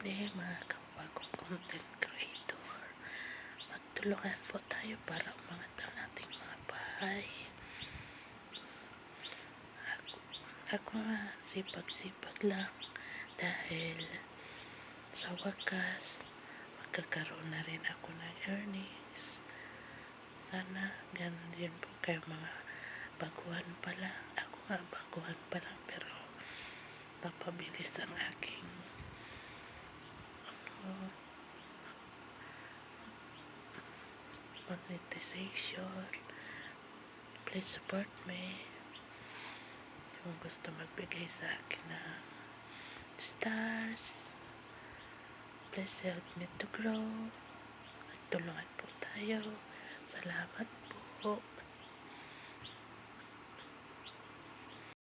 morning mga kabagong content creator. Magtulungan po tayo para umangat ang ating mga bahay. Ako nga sipag-sipag lang dahil sa wakas magkakaroon na rin ako ng earnings. Sana ganun din po kayo mga baguhan pa lang. Ako nga baguhan pa lang pero napabilis ang aking monetization. Please support me. Kung gusto magbigay sa akin ng stars, please help me to grow. Magtulungan po tayo. Salamat po.